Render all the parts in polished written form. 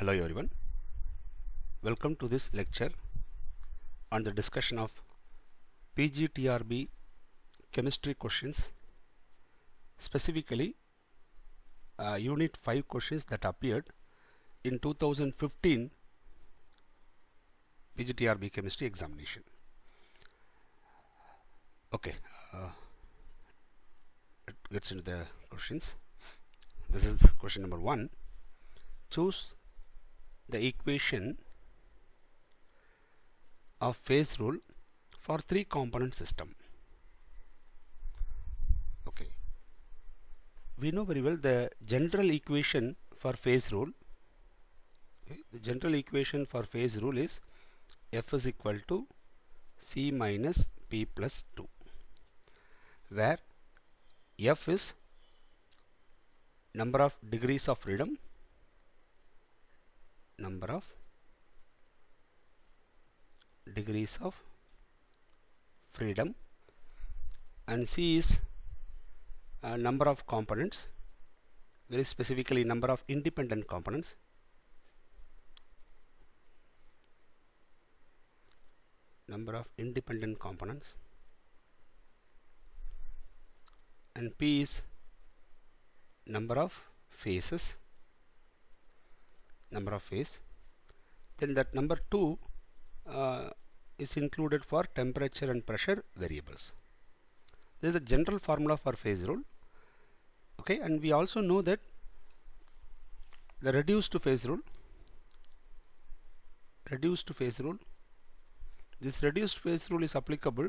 Hello everyone, welcome to this lecture on the discussion of PGTRB chemistry questions, specifically Unit 5 questions that appeared in 2015 PGTRB chemistry examination. Okay, it gets into the questions. This is question number 1. Choose the equation of phase rule for 3-component system. Okay, we know very well the general equation for phase rule. Okay, the general equation for phase rule is F is equal to C minus P plus 2, where F is number of degrees of freedom, and C is number of components, very specifically number of independent components, and P is number of phases, then that number 2 is included for temperature and pressure variables. This is the general formula for phase rule. Okay, and we also know that the reduced phase rule, this reduced phase rule is applicable,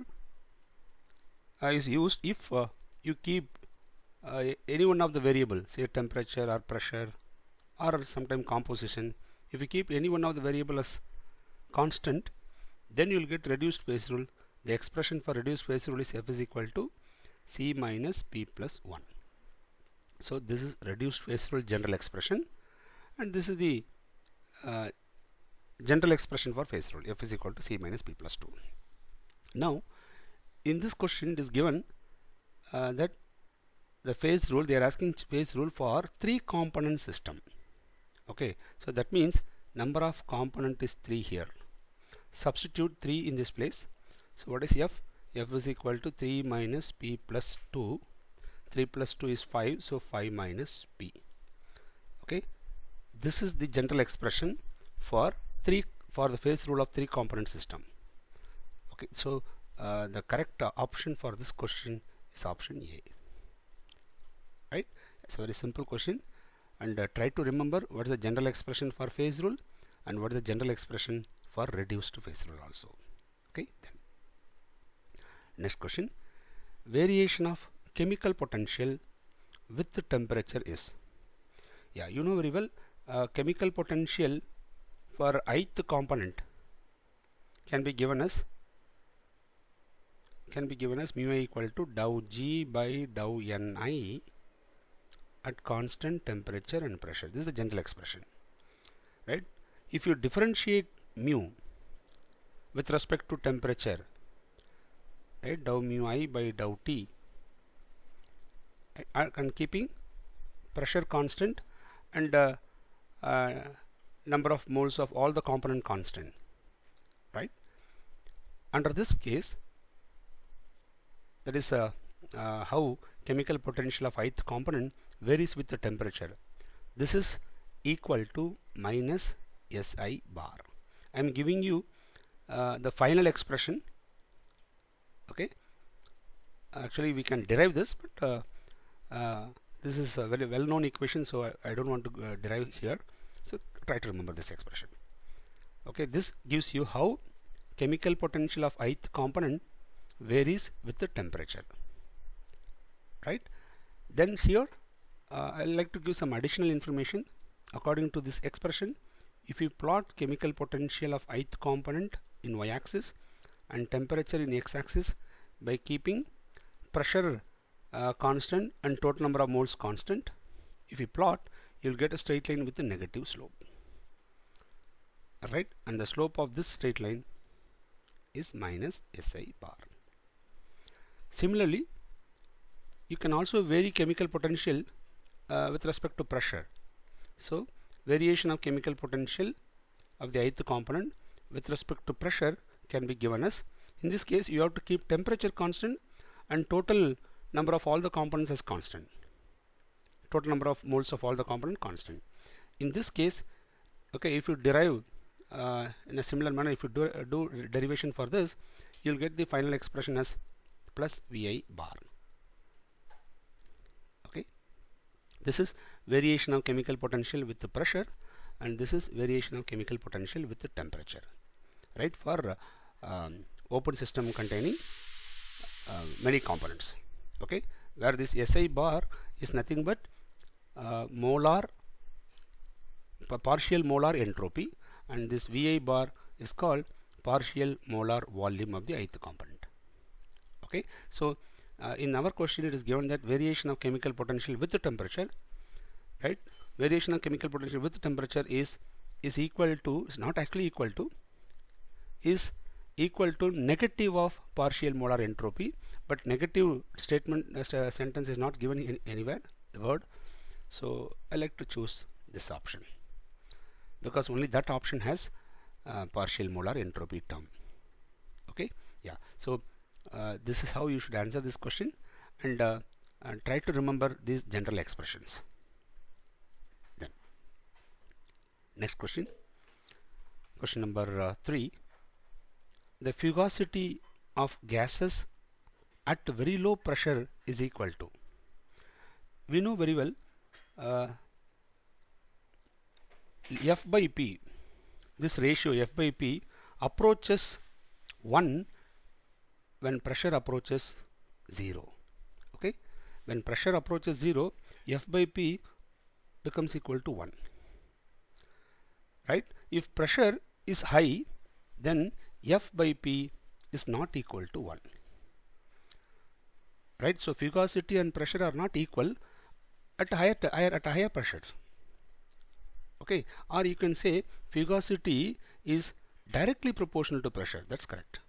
is used if you keep any one of the variable, say temperature or pressure or sometime composition. If you keep any one of the variable as constant, then you will get reduced phase rule. The expression for reduced phase rule is F is equal to C minus P plus 1. So this is reduced phase rule general expression, and this is the general expression for phase rule, F is equal to C minus P plus 2. Now in this question it is given that the phase rule, they are asking phase rule for 3-component system. Okay, so that means number of component is 3 here. Substitute 3 in this place. So what is F? F is equal to 3 minus P plus 2. 3 plus 2 is 5, so 5 minus P. Okay, this is the general expression for the phase rule of 3-component system. Okay, so the correct option for this question is option A. Right? It's a very simple question, and try to remember what is the general expression for phase rule and what is the general expression for reduced phase rule also. Okay, then next question, variation of chemical potential with the temperature is. Yeah, you know very well chemical potential for ith component can be given as mu I equal to dou G by dou Ni at constant temperature and pressure. This is the general expression, right? If you differentiate mu with respect to temperature, right, dou mu I by dou T, and keeping pressure constant and number of moles of all the component constant, right? Under this case, that is how chemical potential of ith component varies with the temperature. This is equal to minus SI bar. I am giving you the final expression. Okay, actually we can derive this, but this is a very well known equation, so I don't want to derive here, so try to remember this expression. Okay, this gives you how chemical potential of ith component varies with the temperature, right? Then here I like to give some additional information. According to this expression, if you plot chemical potential of ith component in y-axis and temperature in x-axis by keeping pressure constant and total number of moles constant, if you plot, you will get a straight line with a negative slope, right? And the slope of this straight line is minus SI bar. Similarly, you can also vary chemical potential with respect to pressure. So variation of chemical potential of the ith component with respect to pressure can be given as, in this case you have to keep temperature constant and total number of all the components as constant, total number of moles of all the component constant. In this case, okay, if you derive in a similar manner, if you do derivation for this, you'll get the final expression as plus Vi bar. Okay, this is variation of chemical potential with the pressure, and this is variation of chemical potential with the temperature, right, for open system containing many components. Okay, where this SI bar is nothing but partial molar entropy, and this Vi bar is called partial molar volume of the ith component. Okay, so in our question it is given that variation of chemical potential with the temperature, right, variation of chemical potential with the temperature is equal to, is not actually equal to, is equal to negative of partial molar entropy, but negative statement sentence is not given in anywhere, the word. So I like to choose this option because only that option has partial molar entropy term. Okay, yeah, so this is how you should answer this question, and try to remember these general expressions. Then next question, question number 3. The fugacity of gases at very low pressure is equal to, we know very well F by P, this ratio F by P approaches 1 when pressure approaches 0. Okay, when pressure approaches 0, F by P becomes equal to 1, right. If pressure is high, then F by P is not equal to 1, right. So fugacity and pressure are not equal at a higher pressure. Okay, or you can say fugacity is directly proportional to pressure. That's correct.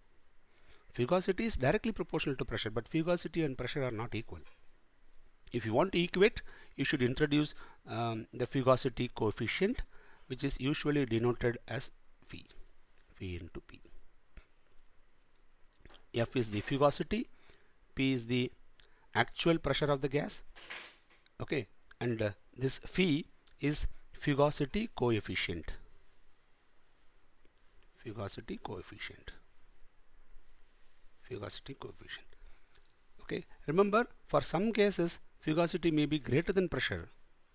Fugacity is directly proportional to pressure, but fugacity and pressure are not equal. If you want to equate, you should introduce the fugacity coefficient, which is usually denoted as phi into P. F is the fugacity, P is the actual pressure of the gas. Okay, and this phi is fugacity coefficient. Fugacity coefficient. Okay, remember, for some gases fugacity may be greater than pressure,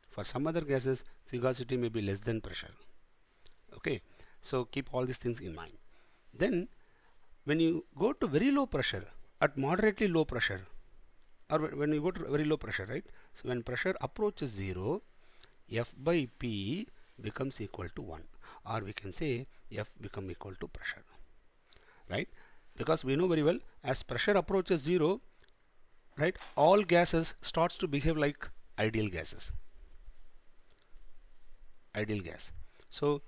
for some other gases fugacity may be less than pressure. Okay, so keep all these things in mind. Then when you go to very low pressure, at moderately low pressure, or when you go to very low pressure, right, so when pressure approaches 0, F by P becomes equal to 1, or we can say F become equal to pressure, right, because we know very well as pressure approaches 0, right, all gases starts to behave like ideal gases, ideal gas. So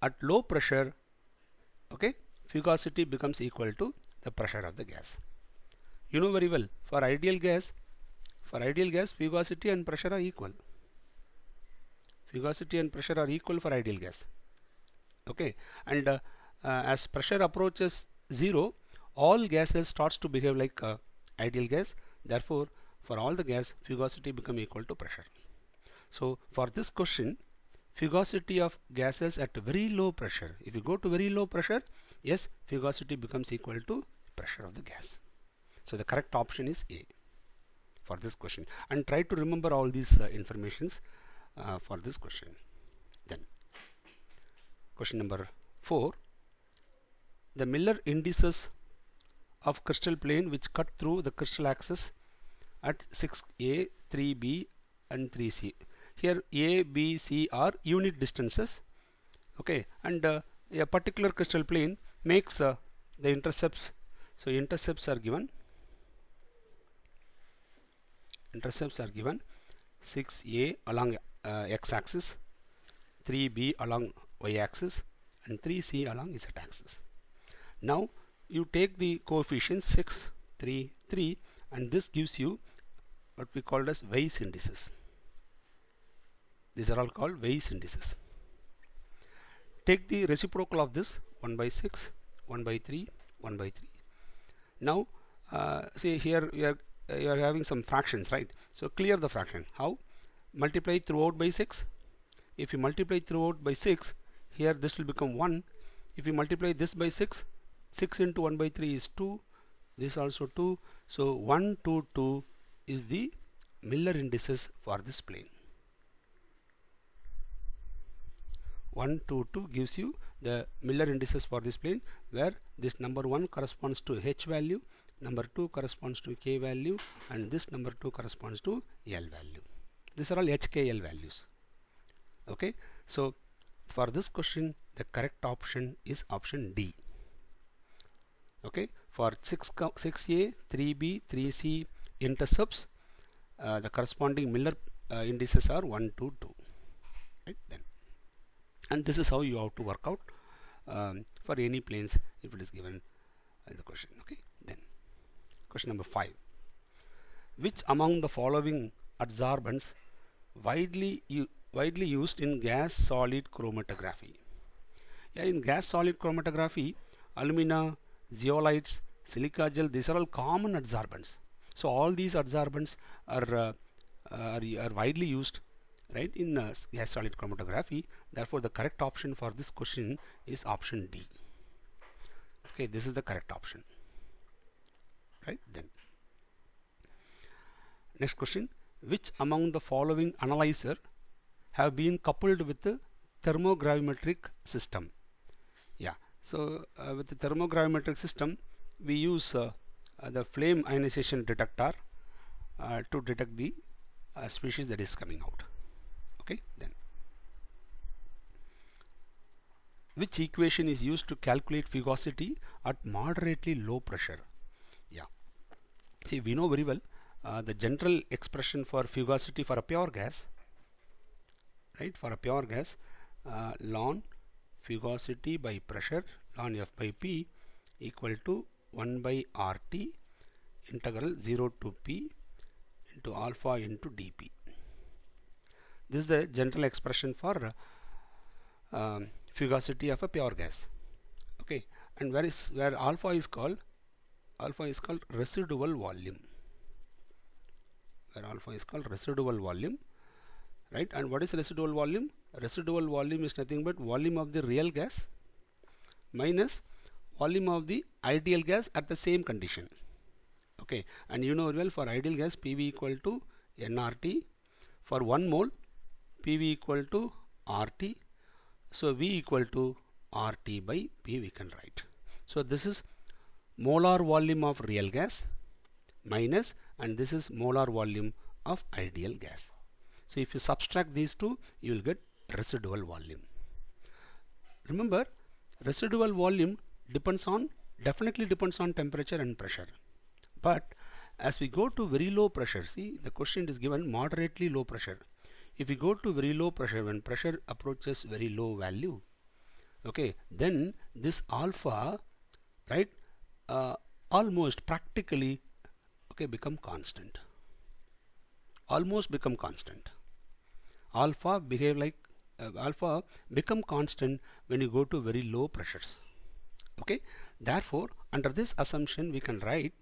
at low pressure, okay, fugacity becomes equal to the pressure of the gas. You know very well, for ideal gas fugacity and pressure are equal. Fugacity and pressure are equal for ideal gas. Okay, and as pressure approaches 0, all gases starts to behave like ideal gas. Therefore, for all the gas, fugacity become equal to pressure. So for this question, fugacity of gases at very low pressure, if you go to very low pressure, yes, fugacity becomes equal to pressure of the gas. So the correct option is A for this question, and try to remember all these informations for this question. Then question number 4, the Miller indices of crystal plane which cut through the crystal axis at 6A, 3B and 3C. Here A, B, C are unit distances, okay, and a particular crystal plane makes the intercepts. So intercepts are given 6A along x-axis, 3B along y-axis and 3C along z-axis. Now you take the coefficients 6, 3, 3, and this gives you what we call as Weiss indices. These are all called Weiss indices. Take the reciprocal of this 1 by 6, 1 by 3, 1 by 3. Now see here you are having some fractions, right? So clear the fraction. How? Multiply throughout by 6. If you multiply throughout by 6, here this will become 1. If you multiply this by 6, 6 into 1 by 3 is 2. This also 2. So 1, 2, 2 is the Miller indices for this plane. 1, 2, 2 gives you the Miller indices for this plane, where this number 1 corresponds to H value, number 2 corresponds to K value, and this number 2 corresponds to L value. These are all HKL values. Okay, so for this question the correct option is option D. Okay, for 6A, 3B, 3C intercepts, the corresponding Miller indices are 1, 2, 2. Right then, and this is how you have to work out for any planes if it is given in the question. Okay, then question number 5. Which among the following adsorbents widely used in gas solid chromatography? Yeah, in gas solid chromatography, alumina, zeolites, silica gel, these are all common adsorbents. So all these adsorbents are widely used, right, in gas solid chromatography. Therefore the correct option for this question is option D. Okay, this is the correct option. Right then, next question. Which among the following analyzer have been coupled with the thermogravimetric system? Yeah, so with the thermogravimetric system we use the flame ionization detector to detect the species that is coming out. Okay, then which equation is used to calculate fugacity at moderately low pressure? Yeah, see, we know very well the general expression for fugacity for a pure gas, right? For a pure gas, ln fugacity by pressure, ln F by P equal to 1 by RT integral 0 to P into alpha into dP. This is the general expression for fugacity of a pure gas. Okay, and where alpha is called residual volume. Where alpha is called residual volume, right? And what is residual volume? Residual volume is nothing but volume of the real gas minus volume of the ideal gas at the same condition. Okay, and you know very well, for ideal gas PV equal to nRT. For 1 mole PV equal to RT. So V equal to RT by P we can write. So this is molar volume of real gas minus, and this is molar volume of ideal gas. So if you subtract these two, you will get residual volume. Remember, residual volume definitely depends on temperature and pressure. But as we go to very low pressure, see, the question is given moderately low pressure. If we go to very low pressure, when pressure approaches very low value, okay, then this alpha, right, almost practically, okay, become constant. Almost become constant. Alpha become constant when you go to very low pressures. Okay, therefore under this assumption we can write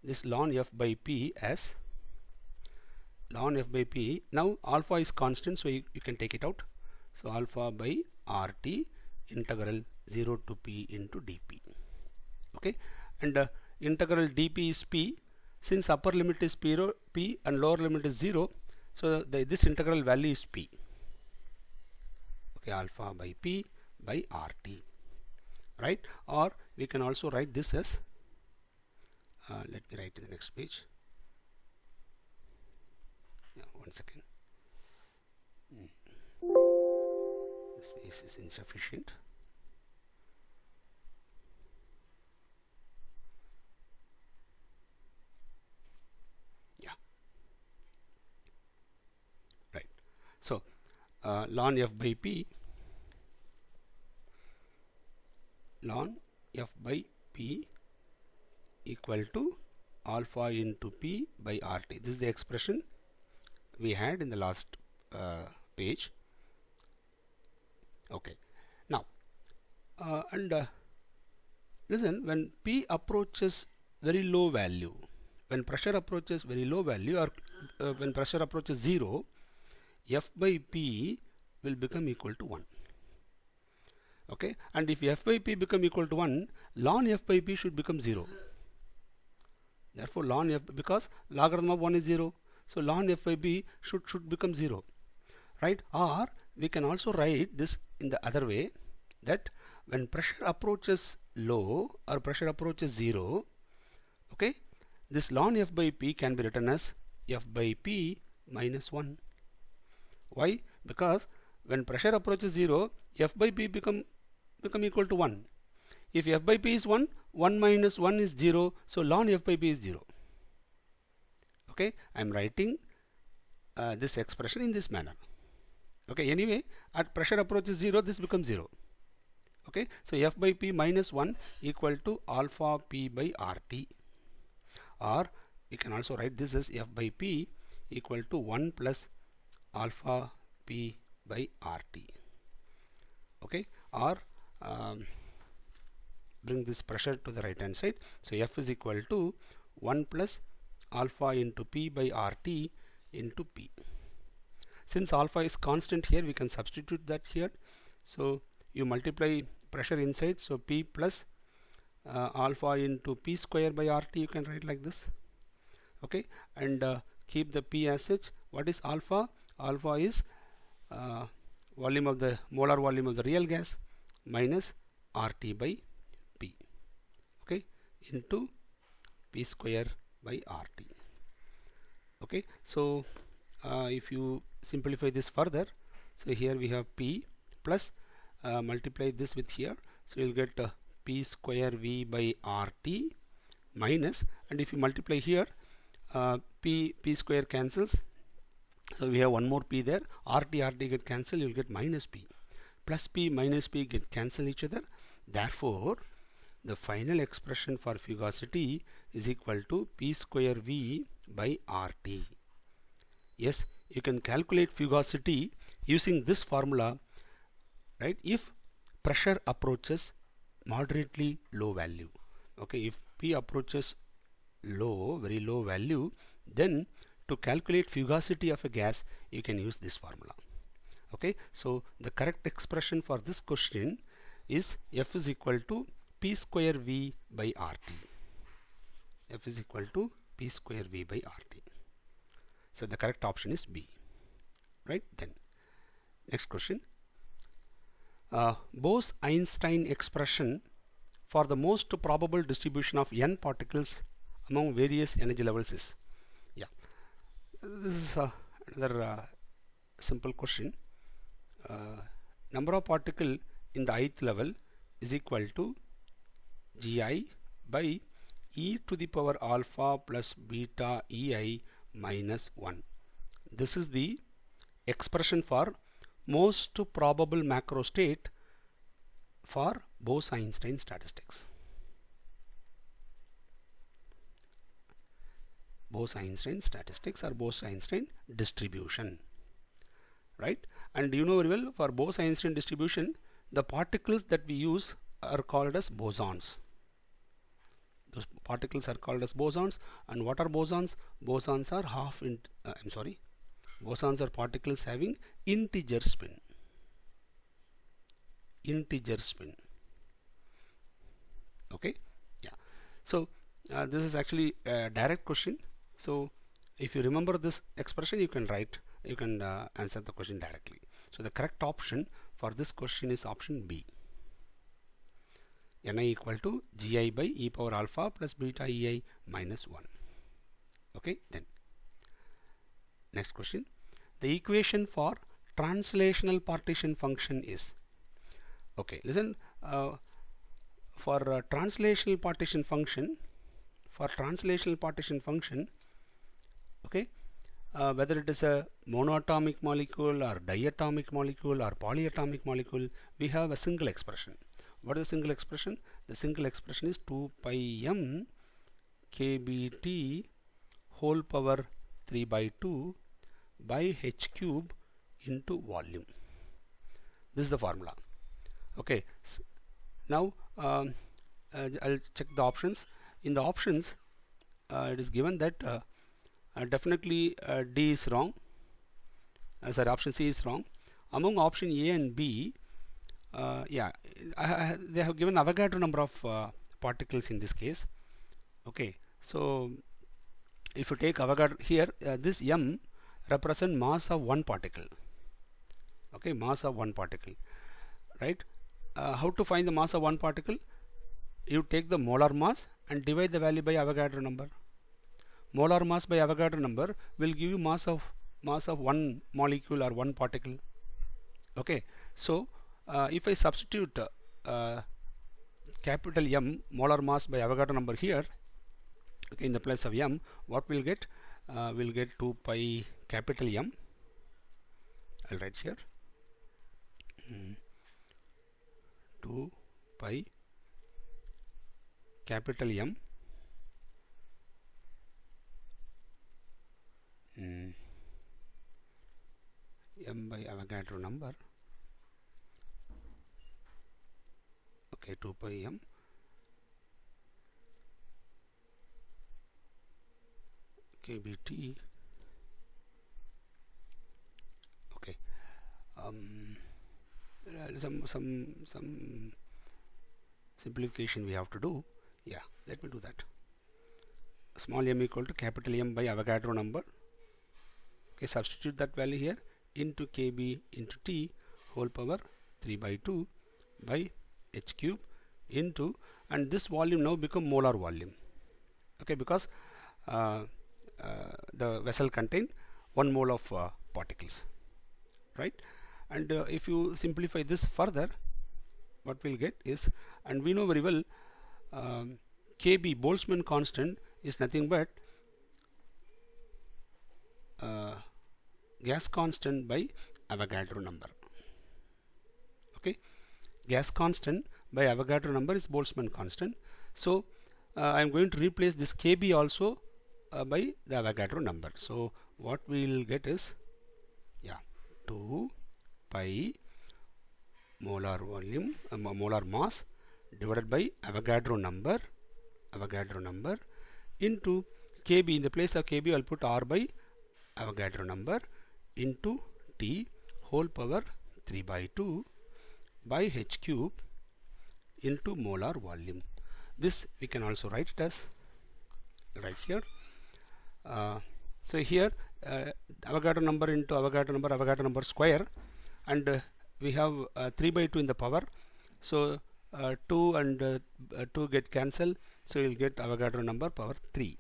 this ln F by P as ln F by P. Now alpha is constant, so you can take it out. So alpha by RT integral 0 to P into dP. Okay, and integral dP is P. Since upper limit is P and lower limit is 0, so this integral value is P. Okay, alpha by P by RT, right? Or we can also write this as let me write to the next page. Yeah, 1 second. The space is insufficient. Yeah, right. So ln F by P, ln F by P equal to alpha into P by RT. This is the expression we had in the last page. Okay, now listen, when P approaches very low value, when pressure approaches very low value, or when pressure approaches 0, F by P will become equal to 1. Okay, and if F by P become equal to 1, ln F by P should become 0. Therefore ln F, because logarithm of 1 is 0, so ln F by P should become 0, right? Or we can also write this in the other way, that when pressure approaches low or pressure approaches 0, okay, this ln F by P can be written as F by P minus 1. Why? Because when pressure approaches 0, F by P become equal to 1. If F by P is 1, 1 minus 1 is 0, so ln F by P is 0. Okay, I am writing this expression in this manner. Okay, anyway, at pressure approaches 0, this becomes 0. Okay, so F by P minus 1 equal to alpha P by RT, or we can also write this as F by P equal to 1 plus alpha P by RT. Okay, or bring this pressure to the right hand side, so F is equal to 1 plus alpha into P by RT into P. Since alpha is constant here, we can substitute that here. So you multiply pressure inside, so P plus alpha into P square by RT, you can write like this. Okay, and keep the P as such. What is alpha? Alpha is volume of the molar volume of the real gas minus RT by P, okay, into P square by RT. Okay, so if you simplify this further, so here we have P plus multiply this with here, so you'll get P square V by RT minus, and if you multiply here, P square cancels, so we have one more P there, RT get cancelled, you'll get minus P, plus P minus P get cancel each other. Therefore the final expression for fugacity is equal to P square V by RT. Yes, you can calculate fugacity using this formula, right? If pressure approaches moderately low value, okay, if P approaches low, very low value, then to calculate fugacity of a gas, you can use this formula. Okay, so the correct expression for this question is F is equal to P square V by RT. F is equal to P square V by RT. So the correct option is B, right? Then next question, Bose-Einstein expression for the most probable distribution of n particles among various energy levels is. Yeah, this is another simple question. Number of particle in the ith level is equal to Gi by e to the power alpha plus beta ei minus 1. This is the expression for most probable macro state for Bose-Einstein statistics. Bose-Einstein statistics or Bose-Einstein distribution, right? And you know very well, for Bose-Einstein distribution, the particles that we use are called as bosons. Those particles are called as bosons. And what are bosons? Bosons are bosons are particles having integer spin. Okay, yeah. So this is actually a direct question. So if you remember this expression, you can answer the question directly. So the correct option for this question is option B. Ni equal to Gi by e power alpha plus beta ei minus 1. Okay, then next question. The equation for translational partition function is. Okay, listen, for translational partition function, okay, whether it is a monoatomic molecule or diatomic molecule or polyatomic molecule, we have a single expression. What is the single expression? The single expression is 2 pi m kBt whole power 3 by 2 by h cube into volume. This is the formula. Okay, now I'll check the options. In the options it is given that definitely D is wrong, sorry, option C is wrong. Among option A and B, yeah, they have given Avogadro number of particles in this case. Okay, so if you take Avogadro here, this M represent mass of one particle. Okay, mass of one particle, right? How to find the mass of one particle? You take the molar mass and divide the value by Avogadro number. Molar mass by Avogadro number will give you mass of one molecule or one particle. Okay, so if I substitute capital M molar mass by Avogadro number here, okay, in the place of M, what we'll get? We'll get 2 pi capital M. I'll write here 2 pi capital M M by Avogadro number. Okay, 2 pi M kBT. Okay, some simplification we have to do. Yeah, let me do that. Small m equal to capital M by Avogadro number. Okay, substitute that value here into kb into T whole power 3 by 2 by h cube into, and this volume now become molar volume. Okay, because the vessel contain 1 mole of particles, right? And if you simplify this further, what we'll get is, and we know very well Kb, Boltzmann constant, is nothing but gas constant by Avogadro number. Okay, gas constant by Avogadro number is Boltzmann constant. So I am going to replace this Kb also by the Avogadro number. So what we will get is, yeah, 2 pi molar volume, molar mass divided by Avogadro number into Kb. In the place of Kb, I'll put R by Avogadro number into T whole power 3 by 2 by h cube into molar volume. This we can also write it as right here. So here Avogadro number into Avogadro number square, and we have 3 by 2 in the power, so 2 and 2 get cancelled, so you'll get Avogadro number power 3.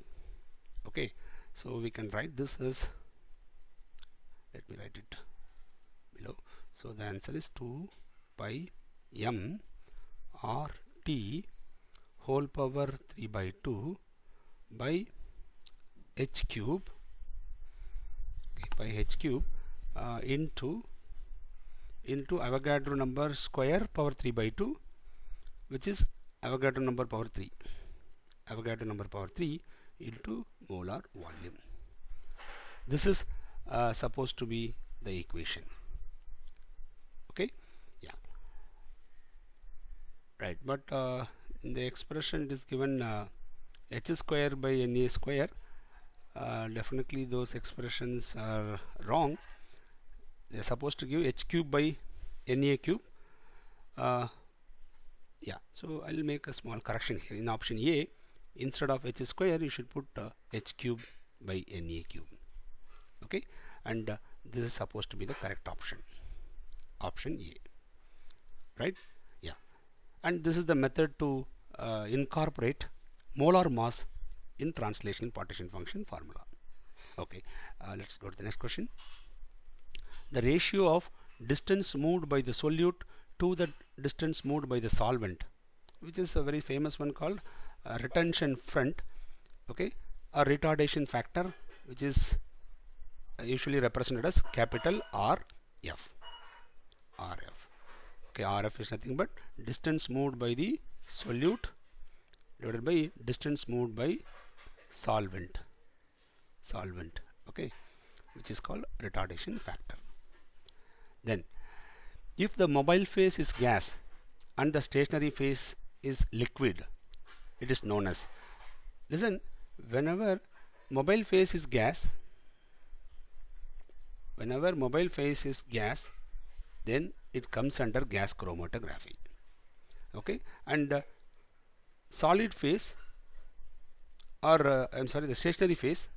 Okay, so we can write this as, let me write it below. So the answer is 2 pi m r t whole power 3 by 2 by h cube, okay, by h cube into Avogadro number square power 3 by 2, which is Avogadro number power 3. Avogadro number power 3 into molar volume. This is supposed to be the equation. Okay, yeah, right. But in the expression it is given h square by Na square. Definitely those expressions are wrong. They are supposed to give h cube by Na cube. Yeah, so I'll make a small correction here. In option A, instead of h square, you should put h cube by Na cube. Okay, and this is supposed to be the correct option, option A, right? Yeah, and this is the method to incorporate molar mass in translational partition function formula. Okay, let's go to the next question. The ratio of distance moved by the solute to the distance moved by the solvent, which is a very famous one called retention front, okay, or retardation factor, which is usually represented as capital RF. Okay, RF is nothing but distance moved by the solute divided by distance moved by solvent, okay, which is called retardation factor. Then if the mobile phase is gas and the stationary phase is liquid, it is known as, listen, whenever mobile phase is gas, then it comes under gas chromatography. Okay, and solid phase, or the stationary phase,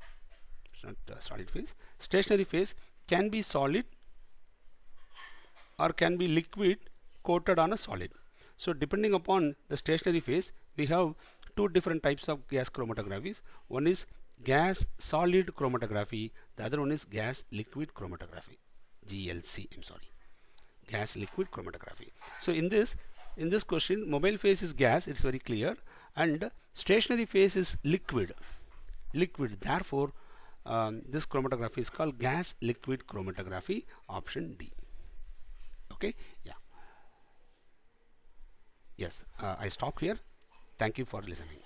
it's not solid phase, stationary phase can be solid or can be liquid coated on a solid. So depending upon the stationary phase, we have two different types of gas chromatographies. One is gas solid chromatography, the other one is gas liquid chromatography, GLC, gas liquid chromatography. So in this question, mobile phase is gas, it's very clear, and stationary phase is liquid. Therefore this chromatography is called gas liquid chromatography, option D. Okay, yeah. Yes, I stop here. Thank you for listening.